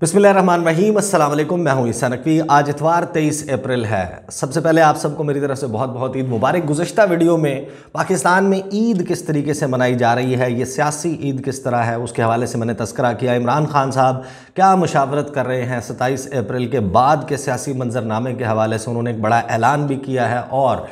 बिस्मिल्लाहिर्रहमानिर्रहीम, अस्सलाम वालेकुम। मैं हूं ईसा नकवी। आज इतवार 23 अप्रैल है। सबसे पहले आप सबको मेरी तरफ से बहुत बहुत ईद मुबारक। गुज़श्ता वीडियो में पाकिस्तान में ईद किस तरीके से मनाई जा रही है, ये सियासी ईद किस तरह है, उसके हवाले से मैंने तस्करा किया। इमरान खान साहब क्या मुशावरत कर रहे हैं 27 अप्रैल के बाद के सियासी मंजरनामे के हवाले से उन्होंने एक बड़ा ऐलान भी किया है। और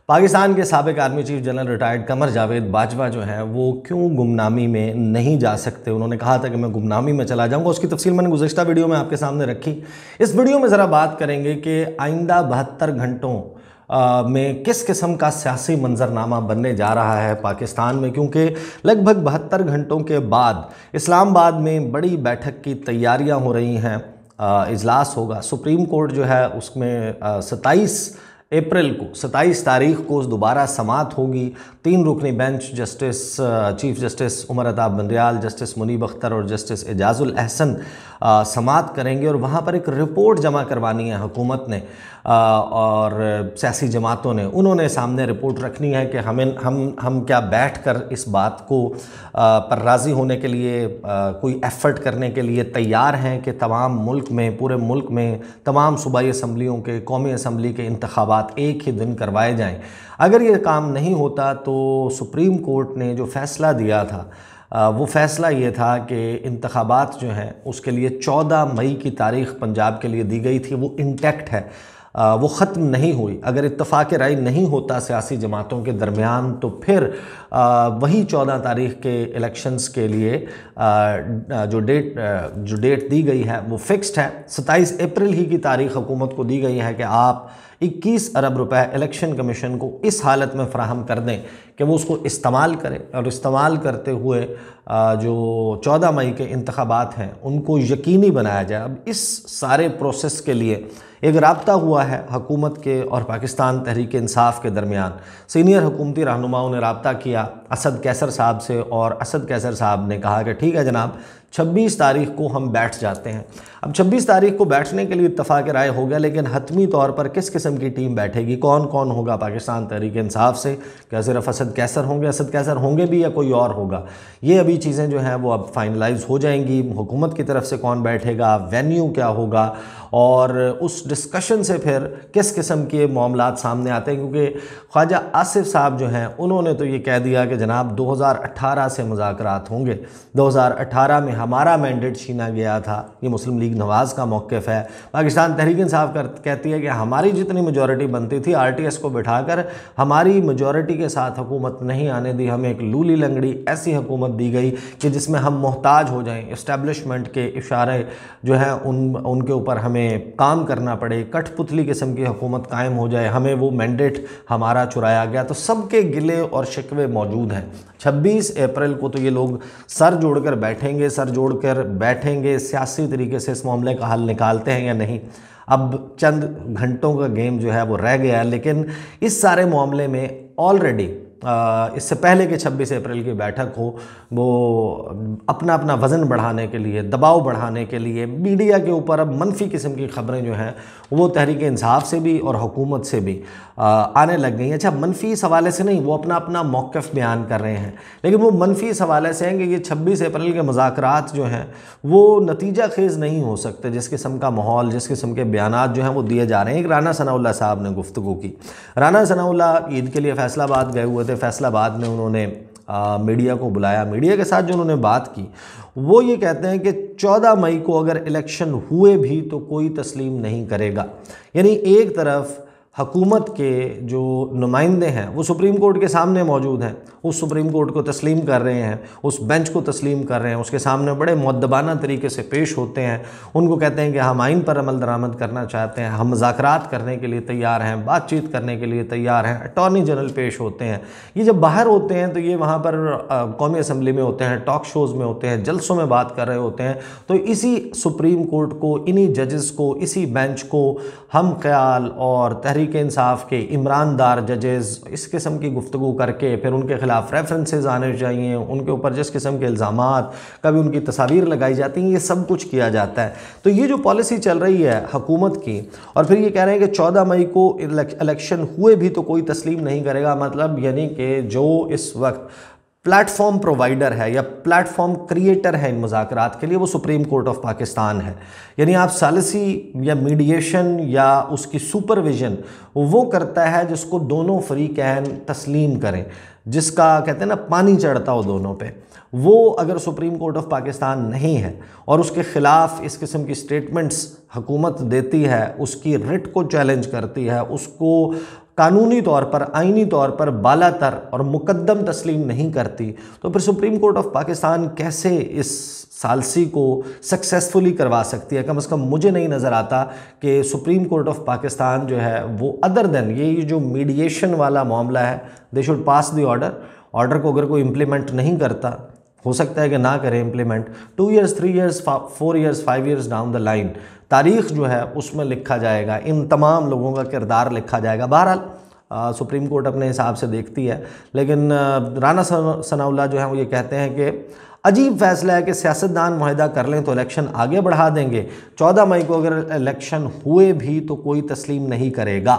पाकिस्तान के साबिक army chief general retired Qamar Javed Bajwa जो हैं वो क्यों गुमनामी में नहीं जा सकते। उन्होंने कहा था कि मैं गुमनामी में चला जाऊंगा, उसकी तफसील मैंने गुज़श्ता वीडियो में आपके सामने रखी। इस वीडियो में ज़रा बात करेंगे कि आइंदा 72 घंटों में किस किस्म का सियासी मंजरनामा बनने जा रहा है पाकिस्तान में, क्योंकि लगभग 72 घंटों के बाद इस्लामाबाद में बड़ी बैठक की तैयारियाँ हो रही हैं। इजलास होगा, सुप्रीम कोर्ट जो है उसमें 27 तारीख को दोबारा समाअत होगी। 3 रुकनी bench justice chief justice Umar Ata Bandial, justice Munib Akhtar और जस्टिस एजाजुल अहसन समाअत करेंगे और वहाँ पर एक रिपोर्ट जमा करवानी है हुकूमत ने और सियासी जमातों ने। उन्होंने सामने रिपोर्ट रखनी है कि हम क्या बैठकर इस बात को पर राज़ी होने के लिए कोई एफ़र्ट करने के लिए तैयार हैं कि तमाम मुल्क में, पूरे मुल्क में तमाम सूबाई असम्बलियों के, कौमी असम्बली के इंतखाबात एक ही दिन करवाए जाएं। अगर ये काम नहीं होता तो सुप्रीम कोर्ट ने जो फ़ैसला दिया था वो फ़ैसला ये था कि इंतखाबात जो हैं उसके लिए 14 मई की तारीख़ पंजाब के लिए दी गई थी, वो इंटैक्ट है, वो ख़त्म नहीं हुई। अगर इत्तफ़ाक़ राय नहीं होता सियासी जमातों के दरमियान तो फिर वही 14 तारीख़ के इलेक्शंस के लिए जो डेट दी गई है वो फ़िक्स्ड है। 27 अप्रैल ही की तारीख़ हुकूमत को दी गई है कि आप 21 अरब रुपए इलेक्शन कमीशन को इस हालत में फ़राहम कर दें कि वो उसको इस्तेमाल करे और इस्तेमाल करते हुए जो 14 मई के इंतखाबात हैं उनको यकीनी बनाया जाए। अब इस सारे प्रोसेस के लिए एक राब्ता हुआ है हुकूमत के और पाकिस्तान तहरीक इंसाफ के दरमियान। सीनियर हुकूमती रहनुमाओं ने राब्ता किया असद कैसर साहब से और असद कैसर साहब ने कहा कि ठीक है जनाब, 26 तारीख को हम बैठ जाते हैं। अब 26 तारीख को बैठने के लिए इत्तफ़ाक़ राय हो गया, लेकिन हतमी तौर पर किस किस्म की टीम बैठेगी, कौन कौन होगा पाकिस्तान तहरीक इंसाफ से, क्या सिर्फ असद कैसर होंगे, असद कैसर होंगे भी या कोई और होगा, ये अभी चीज़ें जो हैं वो अब फाइनलाइज हो जाएंगी। हुकूमत की तरफ से कौन बैठेगा, वेन्यू क्या होगा और उस डिस्कशन से फिर किस किस्म के मामलात सामने आते हैं। क्योंकि ख्वाजा आसिफ साहब जो हैं उन्होंने तो ये कह दिया कि जनाब 2018 से मुज़ाकरात होंगे, 2018 में हमारा मैंडेट छीना गया था। ये मुस्लिम लीग नवाज़ का मौक़िफ़ है। पाकिस्तान तहरीक इंसाफ कहती है कि हमारी जितनी मेजॉरिटी बनती थी आरटीएस को बिठाकर हमारी मेजॉरिटी के साथ हुकूमत नहीं आने दी, हमें एक लूली लंगड़ी ऐसी हुकूमत दी गई कि जिसमें हम मोहताज हो जाएं, इस्टेब्लिशमेंट के इशारे जो हैं उनके ऊपर हमें काम करना पड़े, कठपुतली किस्म की हुकूमत कायम हो जाए, हमें वो मैंडेट हमारा चुराया गया। तो सबके गिले और शिकवे मौजूद हैं। 26 अप्रैल को तो ये लोग सर जोड़कर बैठेंगे सियासी तरीके से इस मामले का हल निकालते हैं या नहीं। अब चंद घंटों का गेम जो है वो रह गया है, लेकिन इस सारे मामले में ऑलरेडी इससे पहले कि 26 अप्रैल की बैठक हो, वो अपना अपना वज़न बढ़ाने के लिए, दबाव बढ़ाने के लिए मीडिया के ऊपर अब मनफी किस्म की ख़बरें जो हैं वो तहरीक इंसाफ से भी और हुकूमत से भी आने लग गई हैं। अच्छा, मनफी इस हवाले से नहीं, वो अपना अपना मौक़िफ़ बयान कर रहे हैं, लेकिन वो मनफी इस हवाले से हैं कि ये 26 अप्रैल के मुज़ाकरात जो हैं वो नतीजा खेज़ नहीं हो सकते। जिस किस्म का माहौल, जिस किस्म के बयानात जो हैं वो दिए जा रहे हैं। एक राना सनाउल्लाह साहब ने गुफ्तगू की। राना सनाउल्लाह ईद के लिए फैसलाबाद गए हुए थे। फैसलाबाद में उन्होंने मीडिया को बुलाया। मीडिया के साथ जो उन्होंने बात की वो ये कहते हैं कि 14 मई को अगर इलेक्शन हुए भी तो कोई तस्लीम नहीं करेगा। यानी एक तरफ हुकूमत के जो नुमाइंदे हैं वो सुप्रीम कोर्ट के सामने मौजूद हैं, उस सुप्रीम कोर्ट को तस्लीम कर रहे हैं, उस बेंच को तस्लीम कर रहे हैं, उसके सामने बड़े मुअद्दबाना तरीके से पेश होते हैं। उनको कहते हैं कि हम आइन पर अमल दरामद करना चाहते हैं, हम मुज़ाकरात करने के लिए तैयार हैं, बातचीत करने के लिए तैयार हैं। अटॉर्नी जनरल पेश होते हैं। ये जब बाहर होते हैं तो ये वहाँ पर कौमी असम्बली में होते हैं, टॉक शोज़ में होते हैं, जलसों में बात कर रहे होते हैं। तो इसी सुप्रीम कोर्ट को, इन्हीं जजेस को, इसी बेंच को हम ख्याल और तहरीक इंसाफ के ईमानदार जजेस इस किस्म की गुफ्तगू करके फिर उनके ख़िलाफ़ रेफरेंसेस आने चाहिए, उनके ऊपर जिस किस्म के इल्ज़ामात, कभी उनकी तस्वीर लगाई जाती हैं, ये सब कुछ किया जाता है। तो ये जो पॉलिसी चल रही है हुकूमत की, और फिर ये कह रहे हैं कि 14 मई को इलेक्शन हुए भी तो कोई तस्लीम नहीं करेगा। मतलब यानी कि जो इस वक्त प्लेटफॉर्म प्रोवाइडर है या प्लेटफॉर्म क्रिएटर है इन मुज़ाकरात के लिए, वो सुप्रीम कोर्ट ऑफ पाकिस्तान है। यानी आप सालिसी या मीडिएशन या उसकी सुपरविजन वो करता है जिसको दोनों फरीकैन तस्लीम करें, जिसका कहते हैं ना पानी चढ़ता हो दोनों पे। वो अगर सुप्रीम कोर्ट ऑफ पाकिस्तान नहीं है और उसके ख़िलाफ़ इस किस्म की स्टेटमेंट्स हुकूमत देती है, उसकी रिट को चैलेंज करती है, उसको कानूनी तौर पर, आइनी तौर पर बालातर और मुकद्दम तस्लीम नहीं करती, तो फिर सुप्रीम कोर्ट ऑफ पाकिस्तान कैसे इस सालसी को सक्सेसफुली करवा सकती है? कम से कम मुझे नहीं नज़र आता कि सुप्रीम कोर्ट ऑफ पाकिस्तान जो है वो अदर देन ये जो मीडिएशन वाला मामला है, they should pass the order को अगर कोई इम्प्लीमेंट नहीं करता, हो सकता है कि ना करें implement, 2 years 3 years 4 years 5 years down the line तारीख़ जो है उसमें लिखा जाएगा, इन तमाम लोगों का किरदार लिखा जाएगा। बहरहाल सुप्रीम कोर्ट अपने हिसाब से देखती है, लेकिन राना सनाउल्लाह जो है वो ये कहते हैं कि अजीब फैसला है कि सियासतदान मुआहदा कर लें तो इलेक्शन आगे बढ़ा देंगे, 14 मई को अगर इलेक्शन हुए भी तो कोई तस्लीम नहीं करेगा।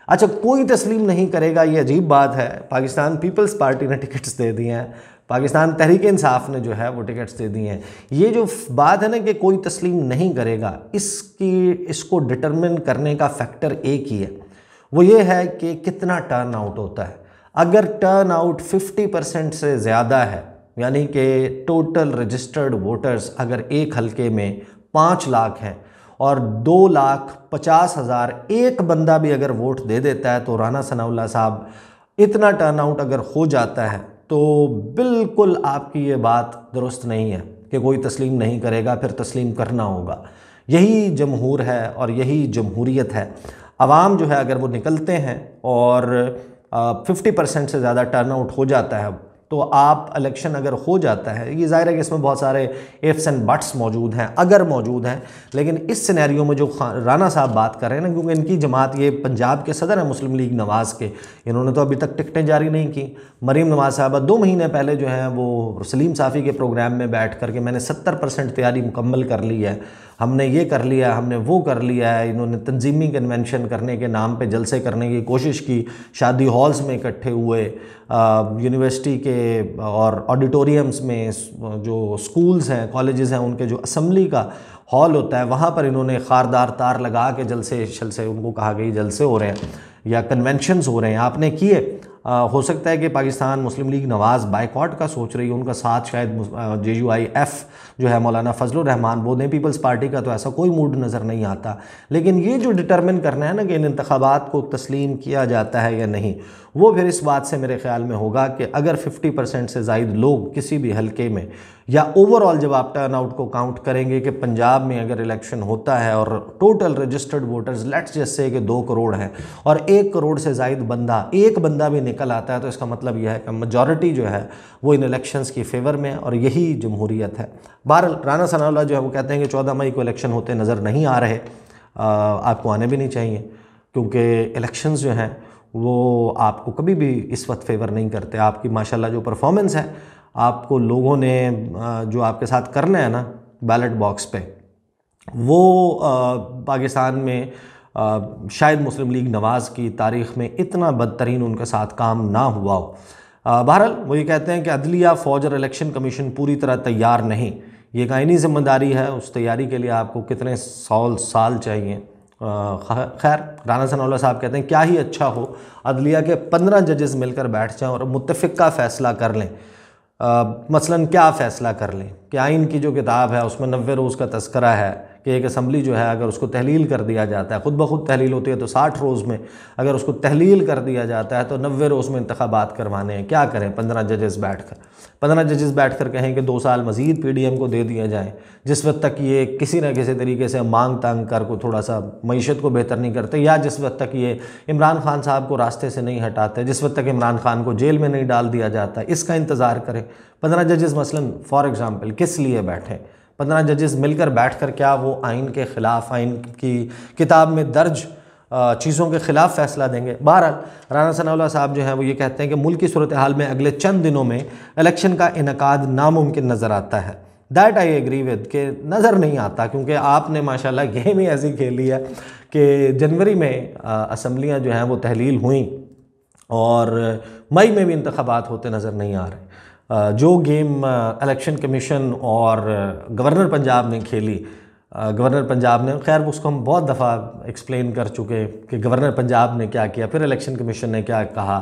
अच्छा, कोई तस्लीम नहीं करेगा, ये अजीब बात है। पाकिस्तान पीपल्स पार्टी ने टिकट्स दे दिए हैं, पाकिस्तान तहरीक इंसाफ ने जो है वो टिकट्स दे दिए हैं। ये जो बात है ना कि कोई तस्लीम नहीं करेगा, इसको डिटरमिन करने का फैक्टर एक ही है, वो ये है कि कितना टर्न आउट होता है। अगर टर्न आउट 50% से ज़्यादा है, यानी कि टोटल रजिस्टर्ड वोटर्स अगर एक हलके में 5 लाख हैं और 2,50,000 एक बंदा भी अगर वोट दे देता है, तो राना सनाउल्लाह साहब इतना टर्न आउट अगर हो जाता है तो बिल्कुल आपकी ये बात दुरुस्त नहीं है कि कोई तस्लीम नहीं करेगा, फिर तस्लीम करना होगा। यही जमहूर है और यही जमहूरियत है। अवाम जो है अगर वो निकलते हैं और 50% से ज़्यादा टर्नआउट हो जाता है, तो आप इलेक्शन अगर हो जाता है, ये ज़ाहिर है कि इसमें बहुत सारे इफ्स एंड बट्स मौजूद हैं, अगर मौजूद हैं, लेकिन इस सिनेरियो में जो राना साहब बात कर रहे हैं ना, क्योंकि इनकी जमात, ये पंजाब के सदर हैं मुस्लिम लीग नवाज़ के, इन्होंने तो अभी तक टिकटें जारी नहीं की। मरीम नवाज़ साहबा 2 महीने पहले जो है वो सलीम साफ़ी के प्रोग्राम में बैठ कर के मैंने 70% तैयारी मुकम्मल कर ली है, हमने ये कर लिया, हमने वो कर लिया है। इन्होंने तंजीमी कन्वेंशन करने के नाम पे जलसे करने की कोशिश की, शादी हॉल्स में इकट्ठे हुए, यूनिवर्सिटी के और ऑडिटोरियम्स में, जो स्कूल्स हैं, कॉलेजेस हैं, उनके जो असम्बली का हॉल होता है वहाँ पर इन्होंने खारदार तार लगा के जलसे उनको कहा गई जलसे हो रहे हैं या कन्वेंशंस हो रहे हैं, आपने किए। हो सकता है कि पाकिस्तान मुस्लिम लीग नवाज़ बाइकॉट का सोच रही है, उनका साथ शायद JUIF जो है मौलाना फजलुर रहमान वो दें, पीपल्स पार्टी का तो ऐसा कोई मूड नज़र नहीं आता। लेकिन ये जो डिटरमिन करना है ना कि इन इंतखाबात को तस्लीम किया जाता है या नहीं, वो फिर इस बात से मेरे ख्याल में होगा कि अगर 50% से ज़ायद लोग किसी भी हलके में, या ओवरऑल जब आप टर्न आउट को काउंट करेंगे कि पंजाब में अगर इलेक्शन होता है और total registered voters let's just say कि 2 करोड़ हैं और 1 करोड़ से ज़ायद एक बंदा भी निकल आता है, तो इसका मतलब यह है कि मेजॉरिटी जो है वो इन इलेक्शंस की फेवर में है और यही जमहूरियत है। बहरहाल राना सनाउल्लाह जो है वो कहते हैं कि 14 मई को इलेक्शन होते नज़र नहीं आ रहे, आपको आने भी नहीं चाहिए, क्योंकि इलेक्शंस जो हैं वो आपको कभी भी इस वक्त फेवर नहीं करते। आपकी माशाल्लाह जो परफॉर्मेंस है, आपको लोगों ने जो आपके साथ करना है ना बैलेट बॉक्स पे, वो पाकिस्तान में शायद मुस्लिम लीग नवाज़ की तारीख़ में इतना बदतरीन उनके साथ काम ना हुआ हो। बहरहाल वो ये कहते हैं कि अदलिया, फ़ौज और इलेक्शन कमीशन पूरी तरह तैयार नहीं, ये एक आइनी ज़िम्मेदारी है, उस तैयारी के लिए आपको कितने साल चाहिए। खैर राना सनाउल्लाह साहब कहते हैं क्या ही अच्छा हो अदलिया के 15 जजेस मिलकर बैठ जाएं और मुत्तफ़िक़ा फ़ैसला कर लें। मसलन क्या फ़ैसला कर लें कि आइन की जो किताब है उसमें 90 रोज़ का तस्करा है कि एक असम्बली जो है अगर उसको तहलील कर दिया जाता है, ख़ुद ब खुद तहलील होती है तो 60 रोज़ में, अगर उसको तहलील कर दिया जाता है तो 90 रोज़ में इंतखाबात करवाने हैं। क्या करें 15 जजेस बैठ कर कहें कि 2 साल मज़ीद PDM को दे दिए जाएँ, जिस वक्त तक ये किसी न किसी तरीके से मांग तांग कर को थोड़ा सा मईशत को बेहतर नहीं करते, या जिस वक्त तक ये इमरान खान साहब को रास्ते से नहीं हटाते, जिस वक्त तक इमरान खान को जेल में नहीं डाल दिया जाता, इसका इंतज़ार करें। 15 जजेस मसलन फॉर एग्ज़ाम्पल किस लिए बैठें? 15 जजेस मिलकर बैठकर क्या वो आइन के ख़िलाफ़, आइन की किताब में दर्ज चीज़ों के ख़िलाफ़ फ़ैसला देंगे? बहरहाल राना सनाउल्लाह साहब जो हैं वो ये कहते हैं कि मुल्क की सूरत हाल में अगले चंद दिनों में इलेक्शन का इनकाद नामुमकिन नज़र आता है। दैट आई एग्री विद, के नज़र नहीं आता, क्योंकि आपने माशाल्लाह गेम ही ऐसी खेली है कि जनवरी में असम्बलियाँ जो हैं वो तहलील हुई और मई में भी इंतखाबात होते नज़र नहीं आ रहे। जो गेम इलेक्शन कमीशन और गवर्नर पंजाब ने खेली, गवर्नर पंजाब ने, खैर उसको हम बहुत दफ़ा एक्सप्लेन कर चुके कि गवर्नर पंजाब ने क्या किया, फिर इलेक्शन कमीशन ने क्या कहा,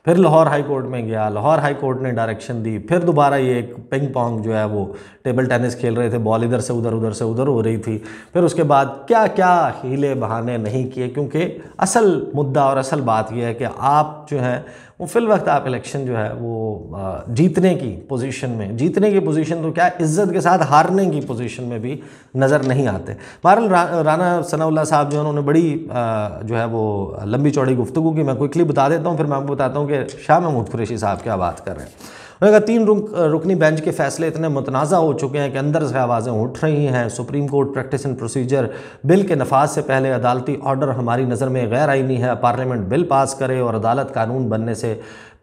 फिर लाहौर हाई कोर्ट में गया, लाहौर हाई कोर्ट ने डायरेक्शन दी, फिर दोबारा ये एक पिंग पोंग जो है वो टेबल टेनिस खेल रहे थे, बॉल इधर से उधर, उधर से उधर हो रही थी। फिर उसके बाद क्या क्या हीले बहाने नहीं किए, क्योंकि असल मुद्दा और असल बात यह है कि आप जो है वो फिल वक्त आप इलेक्शन जो है वो जीतने की पोजीशन में, जीतने की पोजीशन तो क्या इज़्ज़त के साथ हारने की पोजीशन में भी नज़र नहीं आते। बहरहाल राना सनाउल्लाह साहब जो है उन्होंने बड़ी जो है वो लंबी चौड़ी गुफ्तगू की। मैं क्विकली बता देता हूँ, फिर मैं आपको बताता हूँ कि शाह महमूद कुरैशी साहब क्या बात कर रहे हैं। उन्होंने कहा 3 रुकनी बेंच के फैसले इतने मुतनाज़ा हो चुके हैं कि अंदर से आवाज़ें उठ रही हैं। Supreme court practice and procedure bill के नफाज से पहले अदालती ऑर्डर हमारी नज़र में गैर आइनी है। पार्लियामेंट बिल पास करे और अदालत कानून बनने से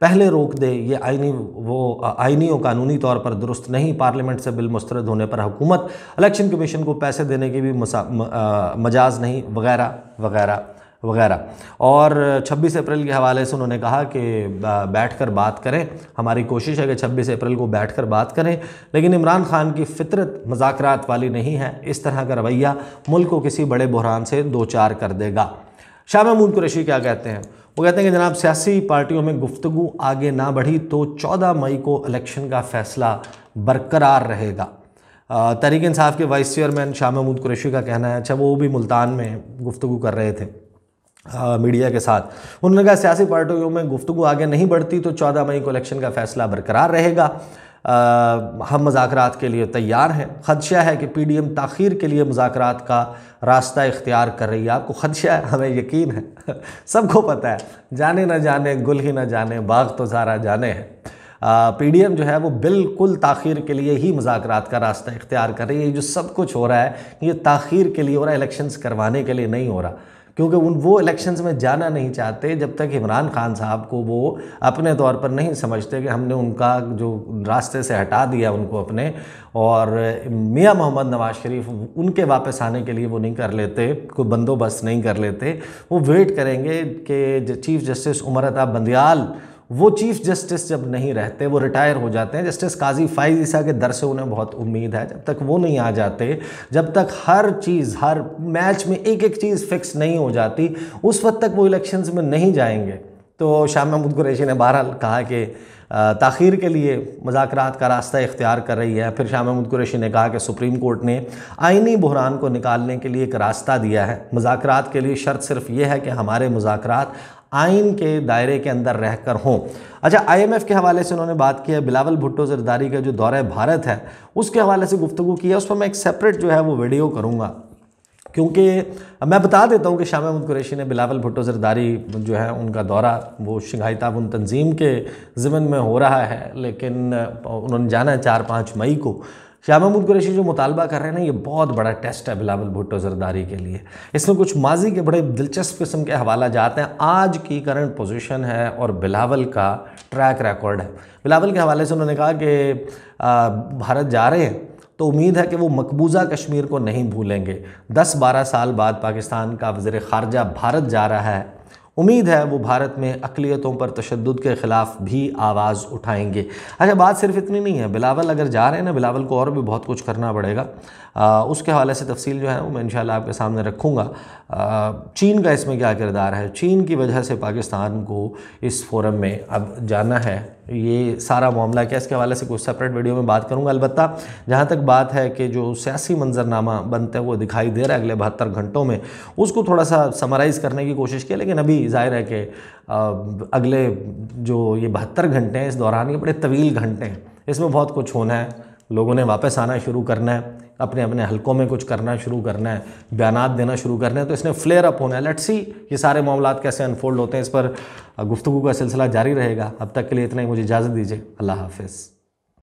पहले रोक दे, ये आइनी और कानूनी तौर पर दुरुस्त नहीं। पार्लियामेंट से बिल मुस्तरद होने पर हुकूमत इलेक्शन कमीशन को पैसे देने की भी मजाज नहीं, वगैरह वगैरह वगैरह। और 26 अप्रैल के हवाले से उन्होंने कहा कि बैठकर बात करें, हमारी कोशिश है कि 26 अप्रैल को बैठकर बात करें, लेकिन इमरान खान की फितरत मज़ाकरात वाली नहीं है। इस तरह का रवैया मुल्क को किसी बड़े बहरान से दो चार कर देगा। शाह महमूद कुरैशी क्या कहते हैं? वो कहते हैं कि जनाब सियासी पार्टियों में गुफ्तगू आगे ना बढ़ी तो 14 मई को इलेक्शन का फ़ैसला बरकरार रहेगा। तहरीक इंसाफ के वाइस चेयरमैन शाह महमूद कुरैशी का कहना है, अच्छा वो भी मुल्तान में गुफ्तगू कर रहे थे मीडिया के साथ। उन्होंने कहा सियासी पार्टियों में गुफ्तगू आगे नहीं बढ़ती तो 14 मई को इलेक्शन का फ़ैसला बरकरार रहेगा। हम मुज़ाकरात के लिए तैयार हैं। ख़दशा है कि पीडीएम ताख़ीर के लिए मुज़ाकरात का रास्ता इख्तियार कर रही है। आपको ख़दशा है, हमें यकीन है, सबको पता है, जाने ना जाने गुल ही ना जाने बाग तो सारा जाने है। पीडीएम जो है वो बिल्कुल ताख़ीर के लिए ही मुज़ाकरात का रास्ता इख्तियार कर रही है। जो सब कुछ हो रहा है ये ताख़ीर के लिए हो रहा है, इलेक्शंस करवाने के लिए नहीं हो रहा, क्योंकि वो इलेक्शंस में जाना नहीं चाहते जब तक इमरान खान साहब को वो अपने तौर पर नहीं समझते कि हमने उनका जो रास्ते से हटा दिया उनको अपने, और मियां मोहम्मद नवाज शरीफ उनके वापस आने के लिए वो नहीं कर लेते, कोई बंदोबस्त नहीं कर लेते। वो वेट करेंगे कि चीफ़ जस्टिस उमर अताब बंदियाल, वो चीफ़ जस्टिस जब नहीं रहते, वो रिटायर हो जाते हैं। जस्टिस काजी फ़ाइज़ ईसा के दर से उन्हें बहुत उम्मीद है, जब तक वो नहीं आ जाते, जब तक हर चीज़ हर मैच में एक एक चीज़ फिक्स नहीं हो जाती, उस वक्त तक वो इलेक्शंस में नहीं जाएंगे। तो शाह महमूद कुरैशी ने बहरहाल कहा कि ताख़ीर के लिए मुज़ाकरात का रास्ता इख्तियार कर रही है। फिर शाह महमूद कुरैशी ने कहा कि सुप्रीम कोर्ट ने आइनी बहरान को निकालने के लिए एक रास्ता दिया है। मुज़ाकरात के लिए शर्त सिर्फ ये है कि हमारे मुज़ाकरात आइन के दायरे के अंदर रहकर हों। अच्छा, IMF के हवाले से उन्होंने बात की है। बिलावल भुट्टो ज़रदारी का जो दौरा भारत है उसके हवाले से गुफ्तगू की है, उस पर मैं एक सेपरेट जो है वो वीडियो करूँगा, क्योंकि मैं बता देता हूँ कि शाह महमूद कुरैशी ने बिलावल भुट्टो ज़रदारी जो है उनका दौरा वो शंघाई ताउन तंजीम के ज़िम्मन में हो रहा है, लेकिन उन्होंने जाना है 4-5 मई को। शाह महमूद कुरैशी जो मुतालबा कर रहे हैं ना, ये बहुत बड़ा टेस्ट है बिलावल भुट्टो ज़रदारी के लिए। इसमें कुछ माजी के बड़े दिलचस्प किस्म के हवाला जाते हैं, आज की करंट पोजीशन है और बिलावल का ट्रैक रिकॉर्ड है। बिलावल के हवाले से उन्होंने कहा कि भारत जा रहे हैं तो उम्मीद है कि वो मकबूजा कश्मीर को नहीं भूलेंगे। 10-12 साल बाद पाकिस्तान का वज़ीर ख़ारजा भारत जा रहा है, उम्मीद है वो भारत में अक़लियतों पर तशद्दुद के ख़िलाफ़ भी आवाज़ उठाएंगे। अच्छा, बात सिर्फ इतनी नहीं है, बिलावल अगर जा रहे हैं ना, बिलावल को और भी बहुत कुछ करना पड़ेगा। उसके हवाले से तफसील जो है वो मैं इंशाल्लाह आपके सामने रखूँगा। चीन का इसमें क्या किरदार है, चीन की वजह से पाकिस्तान को इस फोरम में अब जाना है, ये सारा मामला क्या, इसके हवाले से कुछ सेपरेट वीडियो में बात करूंगा। अलबत्ता जहाँ तक बात है कि जो सियासी मंजरनामा बनते हुए दिखाई दे रहा है अगले 72 घंटों में, उसको थोड़ा सा समराइज़ करने की कोशिश की, लेकिन अभी ज़ाहिर है कि अगले जो ये 72 घंटे हैं इस दौरान ये बड़े तवील घंटे हैं, इसमें बहुत कुछ होना है। लोगों ने वापस आना शुरू करना है, अपने अपने हलकों में कुछ करना शुरू करना है, बयानात देना शुरू करना है, तो इसने फ्लेयर अप होना है। लेट्स सी ये सारे मामलात कैसे अनफोल्ड होते हैं, इस पर गुफ्तगू का सिलसिला जारी रहेगा। अब तक के लिए इतना ही, मुझे इजाज़त दीजिए। अल्लाह हाफ़िज़।